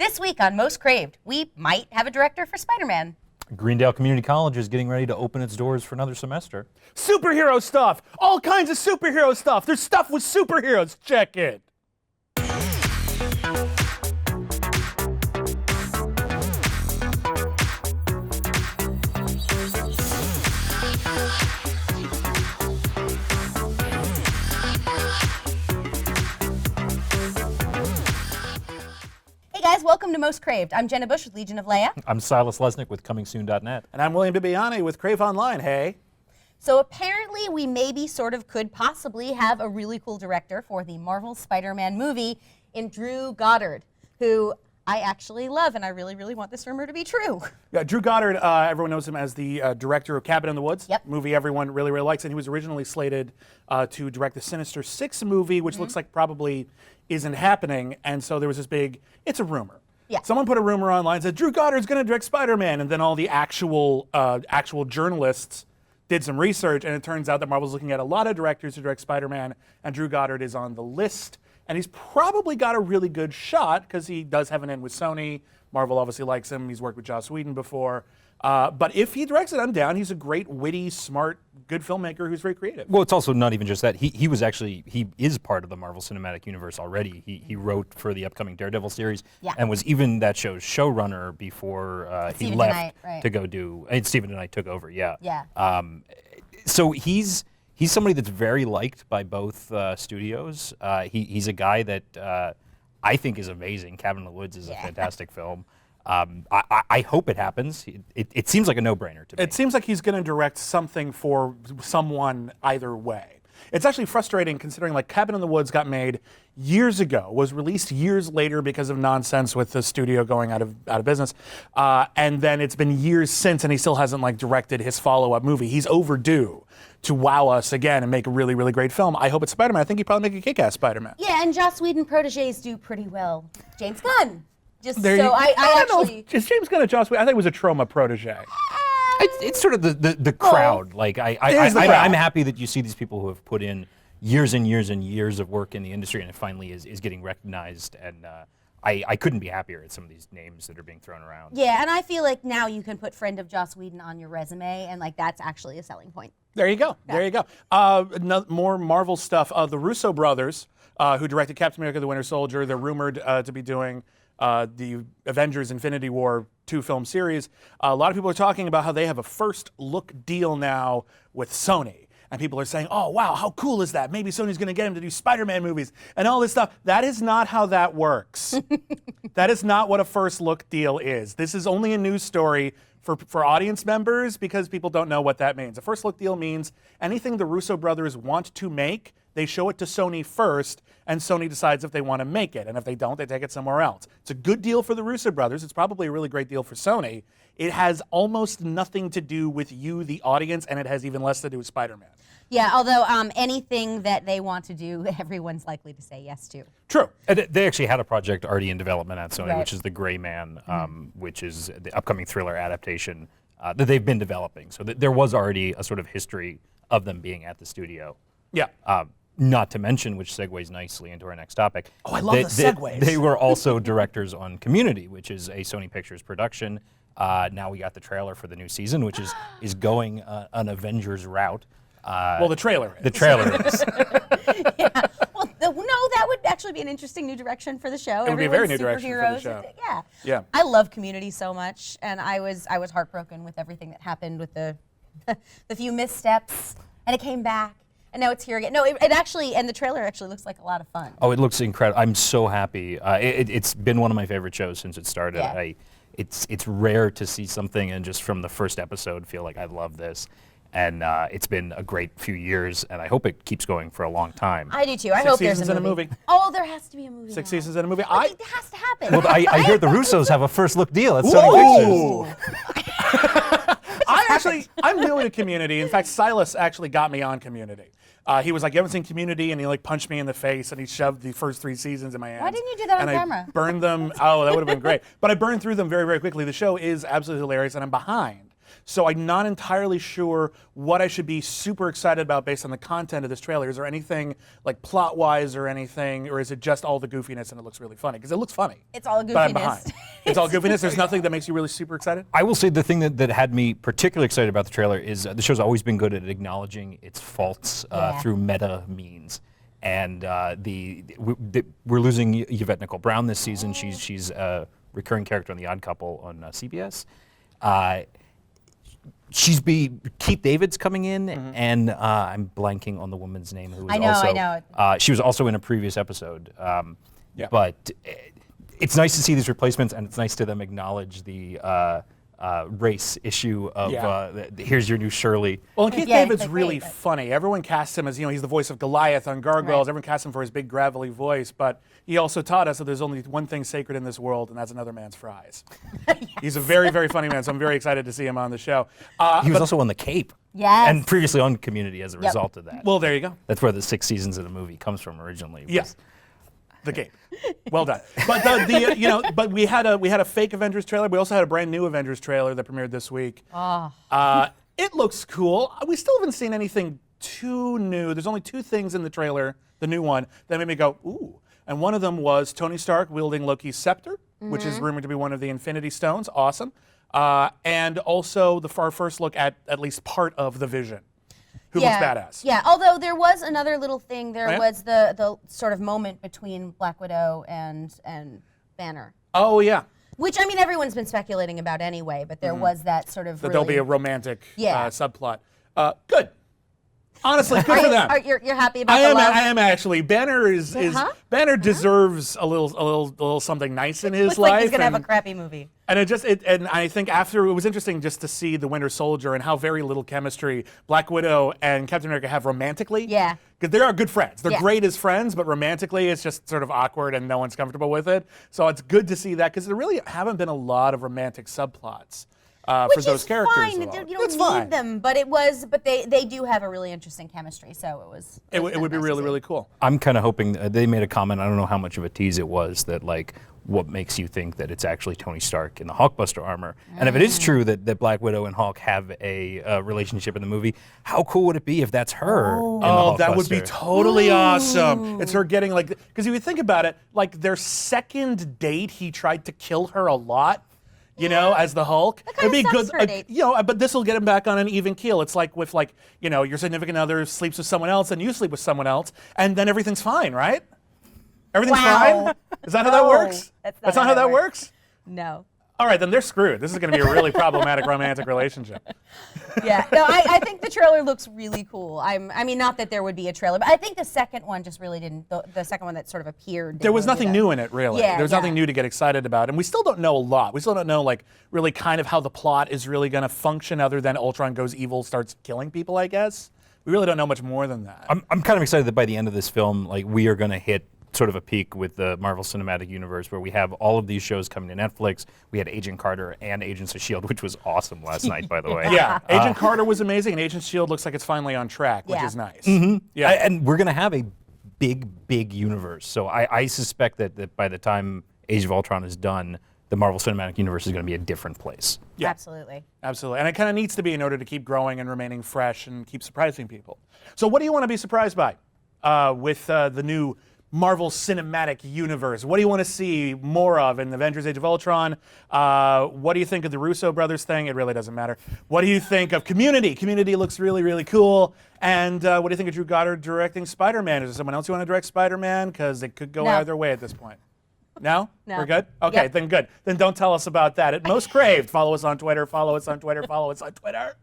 This week on Most Craved, we might have a director for Spider-Man. Greendale Community College is getting ready to open its doors for another semester. Superhero stuff! All kinds of superhero stuff! There's stuff with superheroes! Check it! Hey guys, welcome to Most Craved. I'm Jenna Bush with Legion of Leia. I'm Silas Lesnick with ComingSoon.net. And I'm William Bibiani with Crave Online, hey? So apparently we maybe could possibly have a really cool director for the Marvel Spider-Man movie in Drew Goddard, who I actually love, and I really, really want this rumor to be true. Yeah, Drew Goddard, everyone knows him as the director of Cabin in the Woods. Yep. Movie everyone really, really likes, and he was originally slated to direct the Sinister Six movie, which looks like probably isn't happening, and so there was this big, it's a rumor. Yeah. Someone put a rumor online, said, Drew Goddard's gonna direct Spider-Man, and then all the actual journalists did some research, and it turns out that Marvel's looking at a lot of directors to direct Spider-Man, and Drew Goddard is on the list. And he's probably got a really good shot because he does have an in with Sony. Marvel obviously likes him. He's worked with Joss Whedon before. But if he directs it, I'm down. He's a great, witty, smart, good filmmaker who's very creative. Well, it's also not even just that. He is part of the Marvel Cinematic Universe already. He wrote for the upcoming Daredevil series and was even that show's showrunner before he left to go do, and Stephen and I took over, yeah. So he's somebody that's very liked by both studios. He's a guy that I think is amazing. Cabin in the Woods is a fantastic film. I hope it happens. It seems like a no-brainer to me. It seems like he's going to direct something for someone either way. It's actually frustrating considering like Cabin in the Woods got made years ago, was released years later because of nonsense with the studio going out of business, and then it's been years since, and he still hasn't like directed his follow-up movie. He's overdue to wow us again and make a really, really great film. I hope it's Spider-Man. I think he'd probably make a kick-ass Spider-Man. Yeah, and Joss Whedon proteges do pretty well. James Gunn. Just There so you- I don't know actually. if- is James Gunn a Joss Whedon? I think it was a Troma protege. It's sort of the crowd. Like is the crowd. I'm happy that you see these people who have put in years and years and years of work in the industry, and it finally is getting recognized. And I couldn't be happier at some of these names that are being thrown around. Yeah, and I feel like now you can put friend of Joss Whedon on your resume, and like that's actually a selling point. There you go. There you go. More Marvel stuff. The Russo brothers, who directed Captain America: The Winter Soldier, they're rumored to be doing the Avengers: Infinity War 2-film series. A lot of people are talking about how they have a first look deal now with Sony. And people are saying, oh, wow, how cool is that? Maybe Sony's going to get him to do Spider-Man movies and all this stuff. That is not how that works. That is not what a first look deal is. This is only a news story for audience members because people don't know what that means. A first look deal means anything the Russo brothers want to make, they show it to Sony first, and Sony decides if they want to make it. And if they don't, they take it somewhere else. It's a good deal for the Russo brothers. It's probably a really great deal for Sony. It has almost nothing to do with you, the audience, and it has even less to do with Spider-Man. Yeah, although anything that they want to do, everyone's likely to say yes to. True. And they actually had a project already in development at Sony, Right. which is The Gray Man, which is the upcoming thriller adaptation that they've been developing. So there was already a sort of history of them being at the studio. Yeah. Not to mention, which segues nicely into our next topic. Oh, I love the segues. They were also directors on Community, which is a Sony Pictures production. Now we got the trailer for the new season, which is going an Avengers route. Well, the trailer is. The trailer is. Yeah. Well, no, that would actually be an interesting new direction for the show. It would be a very new direction for the show. Yeah. Yeah. I love Community so much, and I was heartbroken with everything that happened with the few missteps, and it came back, and now it's here again. No, it actually, and the trailer actually looks like a lot of fun. Oh, it looks incredible. I'm so happy. It's been one of my favorite shows since it started. Yeah. It's rare to see something and just from the first episode feel like I love this. And it's been a great few years, and I hope it keeps going for a long time. I do too. I hope there's seasons and a movie. Oh, there has to be a movie. 6 now. seasons and a movie. Like, it has to happen. Well, I hear the Russos have a first look deal at Sony Pictures. I'm new to Community. In fact, Silas actually got me on Community. He was like, you haven't seen Community? And he like punched me in the face and he shoved the first 3 seasons in my hands. Why didn't you do that on and camera? I burned them. Oh, that would have been great. But I burned through them very, very quickly. The show is absolutely hilarious and I'm behind. So I'm not entirely sure what I should be super excited about based on the content of this trailer. Is there anything like plot-wise or anything, or is it just all the goofiness and it looks really funny? Because it looks funny. It's all But I'm goofiness. behind. It's all goofiness. There's nothing that makes you really super excited? I will say the thing that had me particularly excited about the trailer is the show's always been good at acknowledging its faults through meta means. And we're losing Yvette Nicole Brown this season. She's a recurring character on The Odd Couple on CBS. Keith David's coming in, and I'm blanking on the woman's name who was I know. She was also in a previous episode. But it's nice to see these replacements, and it's nice to them acknowledge the race issue of here's your new Shirley. Well, and Keith David's really funny. Everyone casts him as, he's the voice of Goliath on Gargoyles. Everyone casts him for his big gravelly voice, but he also taught us that there's only one thing sacred in this world, and that's another man's fries. He's a very, very funny man, so I'm very excited to see him on the show. He was also on The Cape. Yes. And previously on Community as a result of that. Well, there you go. That's where the 6 seasons of the movie comes from originally. Yes. The Cape. Well done. But but we had a fake Avengers trailer. We also had a brand new Avengers trailer that premiered this week. It looks cool. We still haven't seen anything too new. There's only 2 things in the trailer, the new one, that made me go, ooh. And one of them was Tony Stark wielding Loki's scepter, which is rumored to be one of the Infinity Stones. Awesome. And also the first look at least part of the Vision, who looks badass. Yeah, although there was another little thing. There was the sort of moment between Black Widow and Banner. Oh, yeah. Which, I mean, everyone's been speculating about anyway, but there was that sort of There'll be a romantic subplot. Good. Honestly, good for them. You're happy about the love? I am actually. Banner Banner deserves a little something nice in his Looks life. like he's gonna have a crappy movie. And and I think after it was interesting just to see the Winter Soldier and how very little chemistry Black Widow and Captain America have romantically. Yeah. Because they are good friends. They're great as friends, but romantically it's just sort of awkward and no one's comfortable with it. So it's good to see that because there really haven't been a lot of romantic subplots. For those characters, fine. You don't need them, but they do have a really interesting chemistry, so it would be really, really cool. I'm kind of hoping they made a comment. I don't know how much of a tease it was that what makes you think that it's actually Tony Stark in the hulkbuster armor. And if it is true that Black Widow and Hulk have a relationship in the movie, how cool would it be if that's her? Oh, that would be totally awesome. It's her getting because if you think about it, their second date, he tried to kill her a lot. As the Hulk. It'd be good. But this will get him back on an even keel. It's like with your significant other sleeps with someone else and you sleep with someone else, and then everything's fine, right? Everything's fine? Is that how that works? That's not how that works? No. All right, then they're screwed. This is going to be a really problematic romantic relationship. Yeah, no, I think the trailer looks really cool. I mean, not that there would be a trailer, but I think the second one just really didn't. The second one that sort of appeared. There was nothing new in it, really. Yeah, there was nothing new to get excited about, and we still don't know a lot. We still don't know, really kind of how the plot is really going to function, other than Ultron goes evil, starts killing people. I guess we really don't know much more than that. I'm kind of excited that by the end of this film, we are going to hit sort of a peak with the Marvel Cinematic Universe where we have all of these shows coming to Netflix. We had Agent Carter and Agents of S.H.I.E.L.D., which was awesome last night, by the way. Yeah, Agent Carter was amazing, and Agents of S.H.I.E.L.D. looks like it's finally on track, which is nice. Yeah, and we're going to have a big universe. So I suspect that by the time Age of Ultron is done, the Marvel Cinematic Universe is going to be a different place. Yeah. Absolutely. Absolutely. And it kind of needs to be in order to keep growing and remaining fresh and keep surprising people. So what do you want to be surprised by with the new Marvel Cinematic Universe? What do you want to see more of in Avengers Age of Ultron? What do you think of the Russo brothers thing? It really doesn't matter. What do you think of Community? Community looks really, really cool. And what do you think of Drew Goddard directing Spider-Man? Is there someone else you want to direct Spider-Man? Because it could go either way at this point. No? No. We're good? Okay, then good. Then don't tell us about that. At Most Craved, follow us on Twitter, follow us on Twitter, follow us on Twitter.